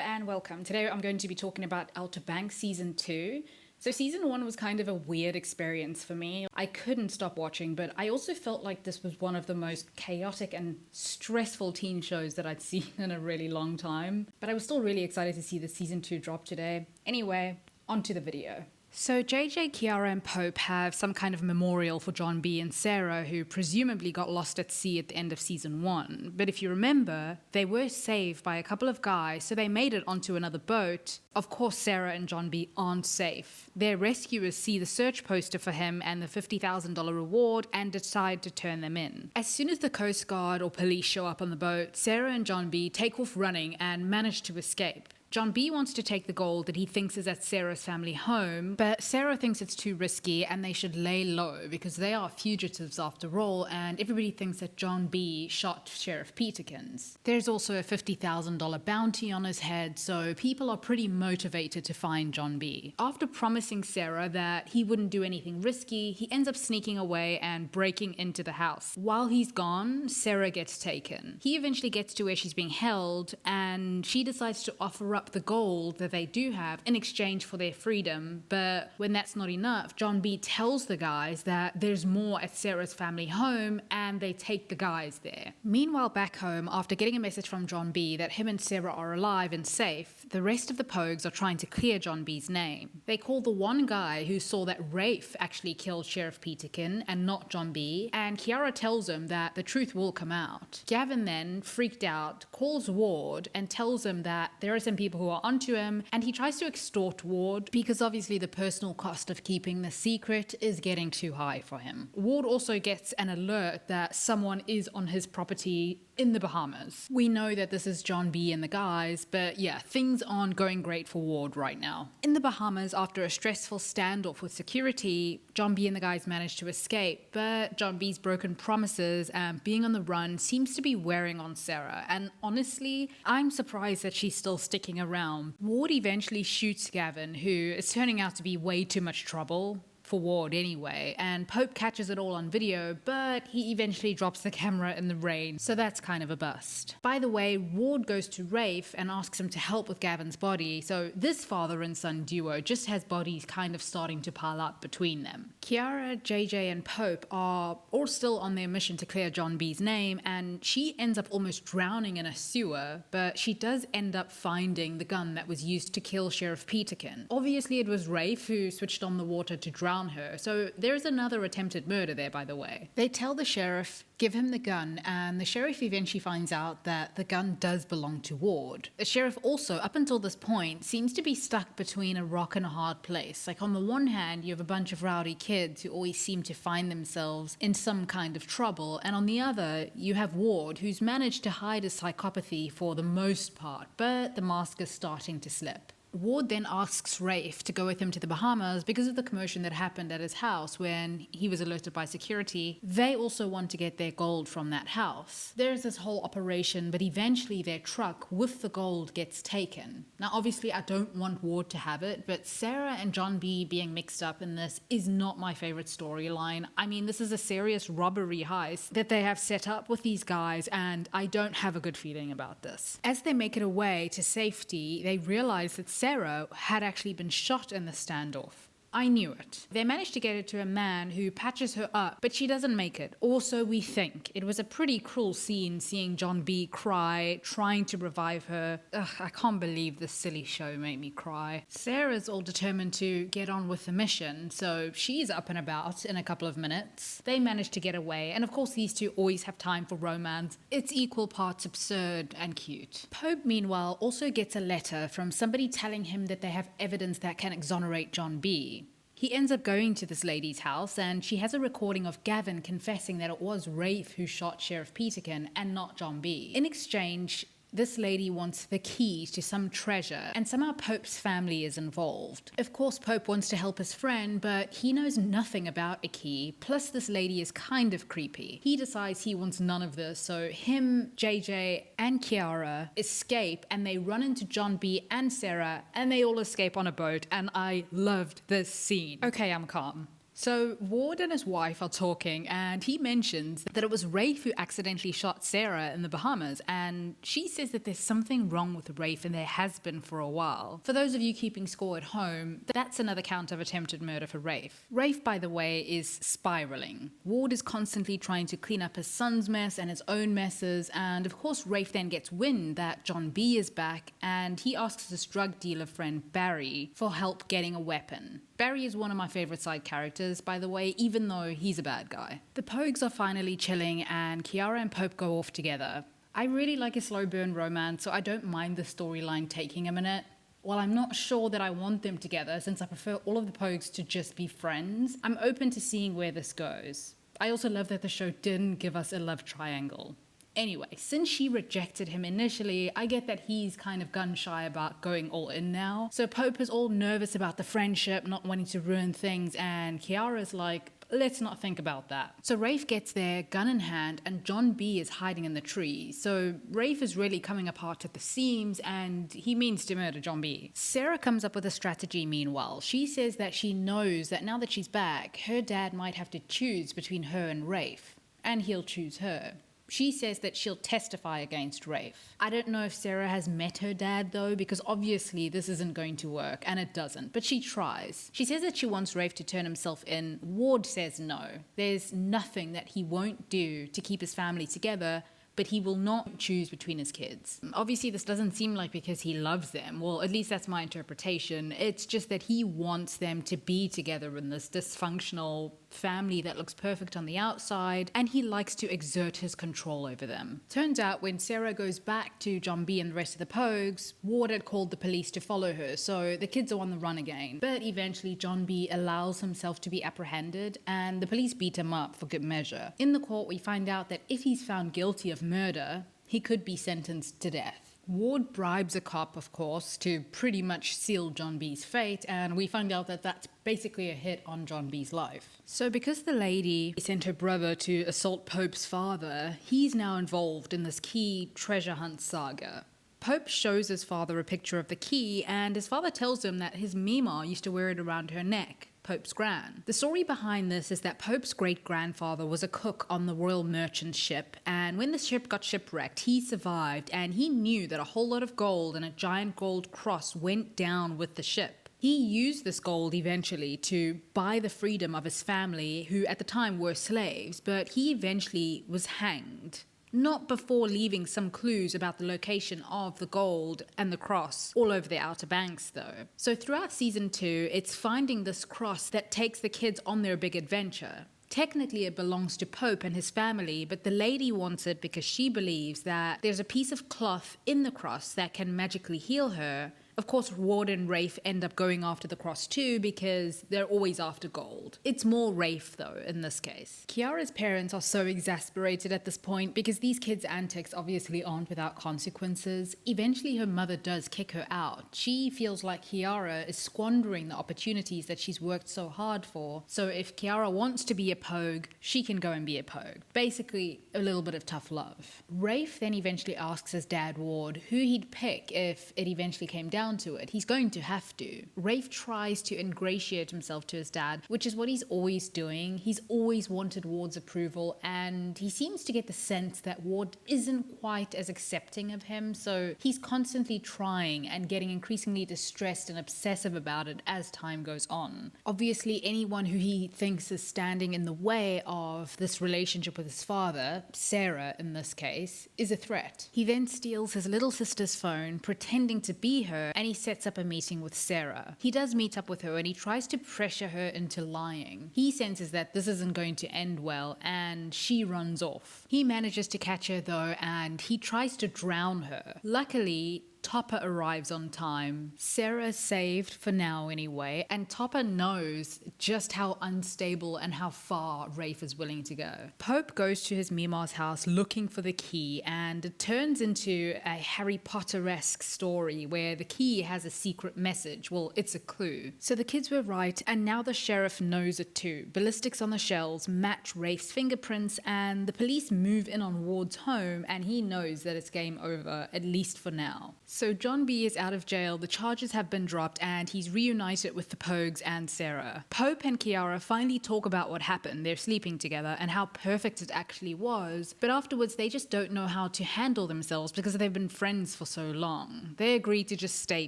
and welcome. Today I'm going to be talking about Outer Banks Season 2. So Season 1 was kind of a weird experience for me. I couldn't stop watching, but I also felt like this was one of the most chaotic and stressful teen shows that I'd seen in a really long time. But I was still really excited to see the Season 2 drop today. Anyway, on to the video. So JJ, Kiara, and Pope have some kind of memorial for John B and Sarah, who presumably got lost at sea at the end of Season 1. But if you remember, they were saved by a couple of guys, so they made it onto another boat. Of course, Sarah and John B aren't safe. Their rescuers see the search poster for him and the $50,000 reward and decide to turn them in. As soon as the Coast Guard or police show up on the boat, Sarah and John B take off running and manage to escape. John B wants to take the gold that he thinks is at Sarah's family home, but Sarah thinks it's too risky and they should lay low because they are fugitives after all, and everybody thinks that John B shot Sheriff Peterkins. There's also a $50,000 bounty on his head, so people are pretty motivated to find John B. After promising Sarah that he wouldn't do anything risky, he ends up sneaking away and breaking into the house. While he's gone, Sarah gets taken. He eventually gets to where she's being held, and she decides to offer up the gold that they do have in exchange for their freedom. But when that's not enough, John B tells the guys that there's more at Sarah's family home, and they take the guys there. Meanwhile, back home, after getting a message from John B that him and Sarah are alive and safe, the rest of the Pogues are trying to clear John B's name. They call the one guy who saw that Rafe actually killed Sheriff Peterkin and not John B, and Kiara tells him that the truth will come out. Gavin then, freaked out, calls Ward and tells him that there are some people who are onto him, and he tries to extort Ward because obviously the personal cost of keeping the secret is getting too high for him. Ward also gets an alert that someone is on his property in the Bahamas. We know that this is John B and the guys, but yeah, things aren't going great for Ward right now. In the Bahamas, after a stressful standoff with security, John B and the guys manage to escape, but John B's broken promises and being on the run seems to be wearing on Sarah, and honestly, I'm surprised that she's still sticking around. Ward eventually shoots Gavin, who is turning out to be way too much trouble for Ward anyway, and Pope catches it all on video, but he eventually drops the camera in the rain, so that's kind of a bust. By the way, Ward goes to Rafe and asks him to help with Gavin's body, so this father and son duo just has bodies kind of starting to pile up between them. Kiara, JJ, and Pope are all still on their mission to clear John B's name, and she ends up almost drowning in a sewer, but she does end up finding the gun that was used to kill Sheriff Peterkin. Obviously it was Rafe who switched on the water to drown her, so there's another attempted murder there, by the way. They tell the sheriff, give him the gun, and the sheriff eventually finds out that the gun does belong to Ward. The sheriff also, up until this point, seems to be stuck between a rock and a hard place. Like, on the one hand, you have a bunch of rowdy kids who always seem to find themselves in some kind of trouble, and on the other, you have Ward, who's managed to hide his psychopathy for the most part, but the mask is starting to slip. Ward then asks Rafe to go with him to the Bahamas because of the commotion that happened at his house when he was alerted by security. They also want to get their gold from that house. There's this whole operation, but eventually their truck with the gold gets taken. Now obviously I don't want Ward to have it, but Sarah and John B being mixed up in this is not my favorite storyline. I mean, this is a serious robbery heist that they have set up with these guys, and I don't have a good feeling about this. As they make it away to safety, they realize that Sarah had actually been shot in the standoff. I knew it. They managed to get it to a man who patches her up, but she doesn't make it. Or so we think. It was a pretty cruel scene seeing John B cry, trying to revive her. Ugh, I can't believe this silly show made me cry. Sarah's all determined to get on with the mission, so she's up and about in a couple of minutes. They manage to get away, and of course these two always have time for romance. It's equal parts absurd and cute. Pope, meanwhile, also gets a letter from somebody telling him that they have evidence that can exonerate John B. He ends up going to this lady's house, and she has a recording of Gavin confessing that it was Rafe who shot Sheriff Peterkin and not John B. In exchange, this lady wants the keys to some treasure, and somehow Pope's family is involved. Of course, Pope wants to help his friend, but he knows nothing about a key, plus this lady is kind of creepy. He decides he wants none of this, so him, JJ, and Kiara escape, and they run into John B and Sarah, and they all escape on a boat, and I loved this scene. Okay, I'm calm. So Ward and his wife are talking, and he mentions that it was Rafe who accidentally shot Sarah in the Bahamas, and she says that there's something wrong with Rafe, and there has been for a while. For those of you keeping score at home, that's another count of attempted murder for Rafe. Rafe, by the way, is spiraling. Ward is constantly trying to clean up his son's mess and his own messes, and of course Rafe then gets wind that John B is back, and he asks his drug dealer friend Barry for help getting a weapon. Barry is one of my favorite side characters, by the way, even though he's a bad guy. The Pogues are finally chilling, and Kiara and Pope go off together. I really like a slow burn romance, so I don't mind the storyline taking a minute. While I'm not sure that I want them together, since I prefer all of the Pogues to just be friends, I'm open to seeing where this goes. I also love that the show didn't give us a love triangle. Anyway, since she rejected him initially, I get that he's kind of gun-shy about going all in now. So Pope is all nervous about the friendship, not wanting to ruin things, and Kiara's like, let's not think about that. So Rafe gets there, gun in hand, and John B is hiding in the tree. So Rafe is really coming apart at the seams, and he means to murder John B. Sarah comes up with a strategy meanwhile. She says that she knows that now that she's back, her dad might have to choose between her and Rafe, and he'll choose her. She says that she'll testify against Rafe. I don't know if Sarah has met her dad though, because obviously this isn't going to work, and it doesn't, but she tries. She says that she wants Rafe to turn himself in. Ward says no. There's nothing that he won't do to keep his family together, but he will not choose between his kids. Obviously, this doesn't seem like because he loves them. Well, at least that's my interpretation. It's just that he wants them to be together in this dysfunctional family that looks perfect on the outside, and he likes to exert his control over them. Turns out when Sarah goes back to John B and the rest of the Pogues, Ward had called the police to follow her, so the kids are on the run again. But eventually John B allows himself to be apprehended, and the police beat him up for good measure. In the court, we find out that if he's found guilty of murder, he could be sentenced to death. Ward bribes a cop, of course, to pretty much seal John B's fate, and we find out that that's basically a hit on John B's life. So because the lady sent her brother to assault Pope's father, he's now involved in this key treasure hunt saga. Pope shows his father a picture of the key, and his father tells him that his Mima used to wear it around her neck. Pope's gran. The story behind this is that Pope's great-grandfather was a cook on the Royal Merchant ship, and when the ship got shipwrecked, he survived, and he knew that a whole lot of gold and a giant gold cross went down with the ship. He used this gold eventually to buy the freedom of his family, who at the time were slaves, but he eventually was hanged. Not before leaving some clues about the location of the gold and the cross all over the Outer Banks though. So throughout season 2, it's finding this cross that takes the kids on their big adventure. Technically it belongs to Pope and his family, but the lady wants it because she believes that there's a piece of cloth in the cross that can magically heal her. Of course, Ward and Rafe end up going after the cross too because they're always after gold. It's more Rafe though in this case. Kiara's parents are so exasperated at this point because these kids' antics obviously aren't without consequences. Eventually her mother does kick her out. She feels like Kiara is squandering the opportunities that she's worked so hard for. So if Kiara wants to be a Pogue, she can go and be a Pogue. Basically, a little bit of tough love. Rafe then eventually asks his dad Ward who he'd pick if it eventually came down to it. He's going to have to. Rafe tries to ingratiate himself to his dad, which is what he's always doing. He's always wanted Ward's approval, and he seems to get the sense that Ward isn't quite as accepting of him, so he's constantly trying and getting increasingly distressed and obsessive about it as time goes on. Obviously, anyone who he thinks is standing in the way of this relationship with his father, Sarah in this case, is a threat. He then steals his little sister's phone, pretending to be her, and he sets up a meeting with Sarah. He does meet up with her and he tries to pressure her into lying. He senses that this isn't going to end well and she runs off. He manages to catch her though and he tries to drown her. Luckily, Topper arrives on time. Sarah's saved, for now anyway, and Topper knows just how unstable and how far Rafe is willing to go. Pope goes to his Mima's house looking for the key, and it turns into a Harry Potter-esque story where the key has a secret message. Well, it's a clue. So the kids were right, and now the sheriff knows it too. Ballistics on the shells match Rafe's fingerprints, and the police move in on Ward's home, and he knows that it's game over, at least for now. So John B is out of jail, the charges have been dropped, and he's reunited with the Pogues and Sarah. Pope and Kiara finally talk about what happened, they're sleeping together, and how perfect it actually was, but afterwards they just don't know how to handle themselves because they've been friends for so long. They agree to just stay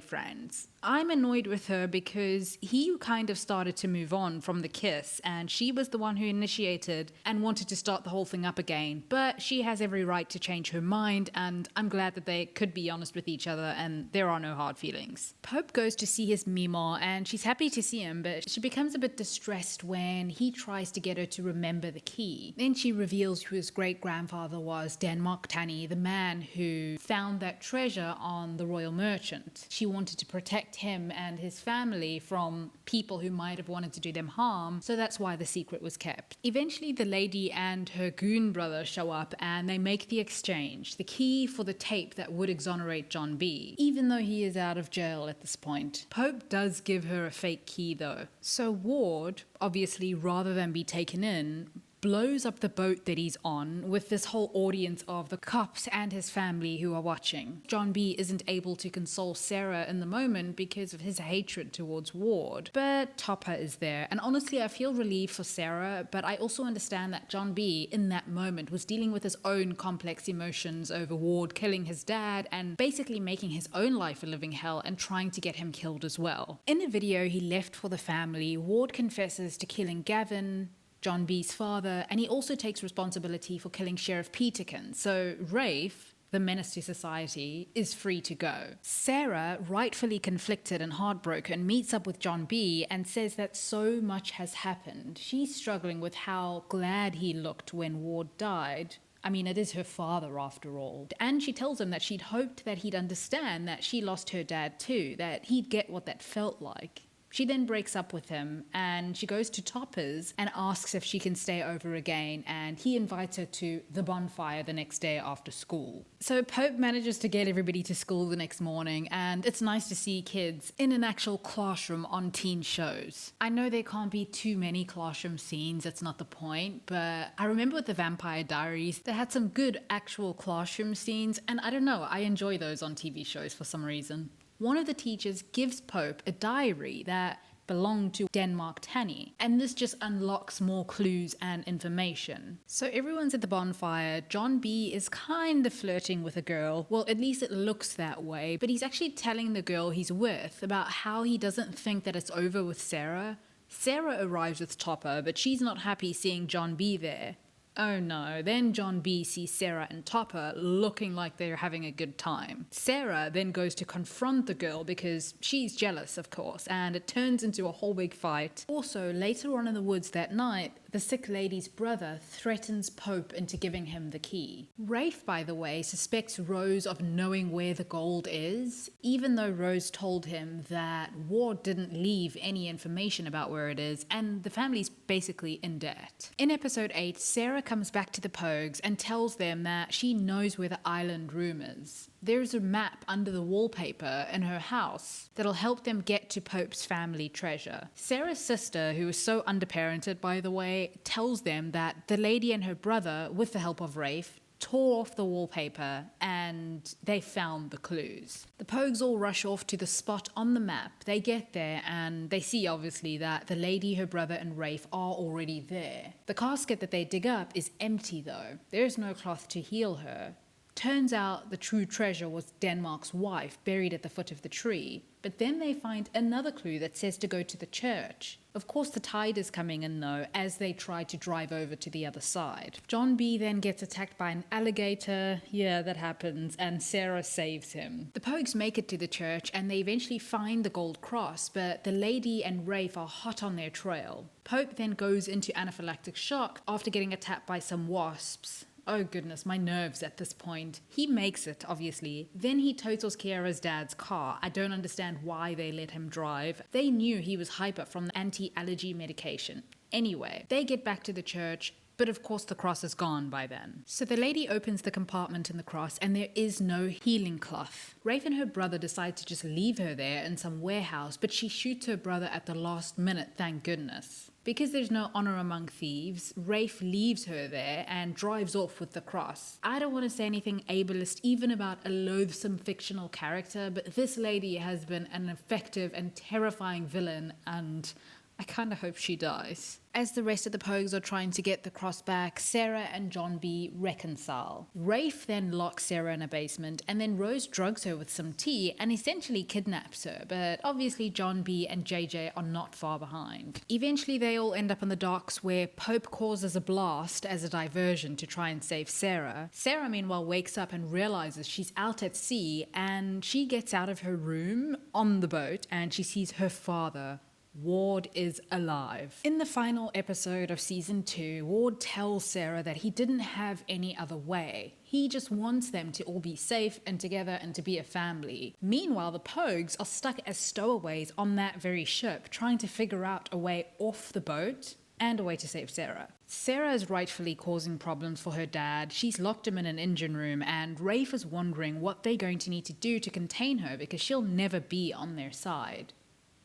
friends. I'm annoyed with her because he kind of started to move on from the kiss, and she was the one who initiated and wanted to start the whole thing up again, but she has every right to change her mind, and I'm glad that they could be honest with each other and there are no hard feelings. Pope goes to see his Mima and she's happy to see him, but she becomes a bit distressed when he tries to get her to remember the key. Then she reveals who his great-grandfather was, Denmark Tanny, the man who found that treasure on the Royal Merchant. She wanted to protect him and his family from people who might have wanted to do them harm, so that's why the secret was kept. Eventually the lady and her goon brother show up and they make the exchange, the key for the tape that would exonerate John B, even though he is out of jail at this point. Pope does give her a fake key though. So Ward, obviously rather than be taken in, blows up the boat that he's on with this whole audience of the cops and his family who are watching. John B isn't able to console Sarah in the moment because of his hatred towards Ward, but Topper is there, and honestly I feel relieved for Sarah, but I also understand that John B in that moment was dealing with his own complex emotions over Ward killing his dad and basically making his own life a living hell and trying to get him killed as well. In a video he left for the family, Ward confesses to killing Gavin, John B's father, and he also takes responsibility for killing Sheriff Peterkin. So Rafe, the menace to society, is free to go. Sarah, rightfully conflicted and heartbroken, meets up with John B and says that so much has happened. She's struggling with how glad he looked when Ward died. I mean, it is her father after all. And she tells him that she'd hoped that he'd understand that she lost her dad too, that he'd get what that felt like. She then breaks up with him and she goes to Topper's and asks if she can stay over again, and he invites her to the bonfire the next day after school. So Pope manages to get everybody to school the next morning, and it's nice to see kids in an actual classroom on teen shows. I know there can't be too many classroom scenes, that's not the point, but I remember with the Vampire Diaries, they had some good actual classroom scenes, and I don't know, I enjoy those on TV shows for some reason. One of the teachers gives Pope a diary that belonged to Denmark Tanny, and this just unlocks more clues and information. So everyone's at the bonfire. John B is kind of flirting with a girl, well at least it looks that way, but he's actually telling the girl he's with about how he doesn't think that it's over with Sarah. Sarah arrives with Topper, but she's not happy seeing John B there. Oh no, then John B sees Sarah and Topper looking like they're having a good time. Sarah then goes to confront the girl because she's jealous, of course, and it turns into a whole big fight. Also, later on in the woods that night, the sick lady's brother threatens Pope into giving him the key. Rafe, by the way, suspects Rose of knowing where the gold is, even though Rose told him that Ward didn't leave any information about where it is, and the family's basically in debt. In episode 8, Sarah comes back to the Pogues and tells them that she knows where the island room is. There's a map under the wallpaper in her house that'll help them get to Pope's family treasure. Sarah's sister, who is so underparented by the way, tells them that the lady and her brother, with the help of Rafe, tore off the wallpaper and they found the clues. The Pogues all rush off to the spot on the map. They get there and they see obviously that the lady, her brother and Rafe are already there. The casket that they dig up is empty though. There's no cloth to heal her. Turns out the true treasure was Denmark's wife buried at the foot of the tree. But then they find another clue that says to go to the church. Of course the tide is coming in though as they try to drive over to the other side. John B then gets attacked by an alligator, yeah that happens, and Sarah saves him. The Pogues make it to the church and they eventually find the gold cross, but the lady and Rafe are hot on their trail. Pope then goes into anaphylactic shock after getting attacked by some wasps. Oh goodness, my nerves at this point. He makes it, obviously. Then he totals Kiara's dad's car. I don't understand why they let him drive. They knew he was hyper from the anti-allergy medication. Anyway, they get back to the church, but of course the cross is gone by then. So the lady opens the compartment in the cross and there is no healing cloth. Rafe and her brother decide to just leave her there in some warehouse, but she shoots her brother at the last minute, thank goodness. Because there's no honor among thieves, Rafe leaves her there and drives off with the cross. I don't want to say anything ableist even about a loathsome fictional character, but this lady has been an effective and terrifying villain, and I kind of hope she dies. As the rest of the Pogues are trying to get the cross back, Sarah and John B reconcile. Rafe then locks Sarah in a basement, and then Rose drugs her with some tea and essentially kidnaps her, but obviously John B and JJ are not far behind. Eventually they all end up on the docks where Pope causes a blast as a diversion to try and save Sarah. Sarah meanwhile wakes up and realizes she's out at sea, and she gets out of her room on the boat and she sees her father. Ward is alive. In the final episode of season 2, Ward tells Sarah that he didn't have any other way. He just wants them to all be safe and together and to be a family. Meanwhile, the Pogues are stuck as stowaways on that very ship, trying to figure out a way off the boat and a way to save Sarah. Sarah is rightfully causing problems for her dad. She's locked him in an engine room, and Rafe is wondering what they're going to need to do to contain her because she'll never be on their side.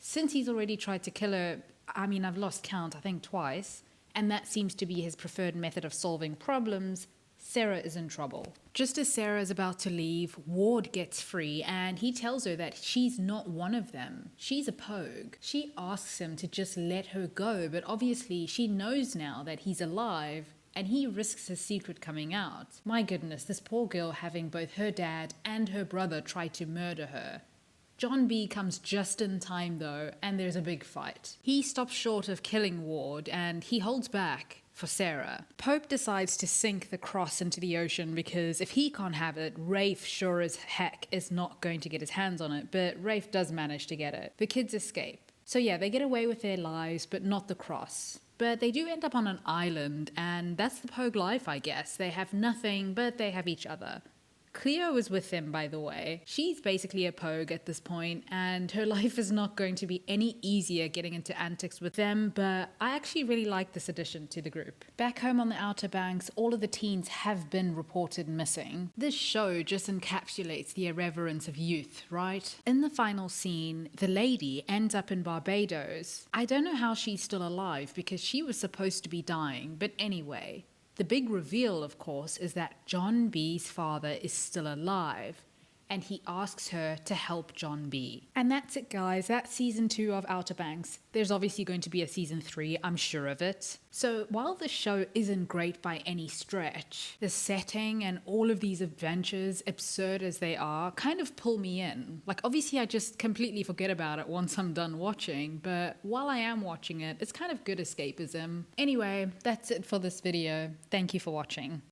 Since he's already tried to kill her, I've lost count, I think twice, and that seems to be his preferred method of solving problems, Sarah is in trouble. Just as Sarah is about to leave, Ward gets free and he tells her that she's not one of them. She's a Pogue. She asks him to just let her go, but obviously she knows now that he's alive and he risks his secret coming out. My goodness, this poor girl having both her dad and her brother try to murder her. John B comes just in time though, and there's a big fight. He stops short of killing Ward, and he holds back for Sarah. Pope decides to sink the cross into the ocean because if he can't have it, Rafe sure as heck is not going to get his hands on it, but Rafe does manage to get it. The kids escape. So yeah, they get away with their lives, but not the cross. But they do end up on an island, and that's the Pogue life, I guess. They have nothing, but they have each other. Cleo is with them, by the way. She's basically a Pogue at this point, and her life is not going to be any easier getting into antics with them, but I actually really like this addition to the group. Back home on the Outer Banks, all of the teens have been reported missing. This show just encapsulates the irreverence of youth, right? In the final scene, the lady ends up in Barbados. I don't know how she's still alive because she was supposed to be dying, but anyway. The big reveal, of course, is that John B's father is still alive, and he asks her to help John B. And that's it, guys. That's season 2 of Outer Banks. There's obviously going to be a season 3, I'm sure of it. So while the show isn't great by any stretch, the setting and all of these adventures, absurd as they are, kind of pull me in. Like, obviously I just completely forget about it once I'm done watching, but while I am watching it, it's kind of good escapism. Anyway, that's it for this video. Thank you for watching.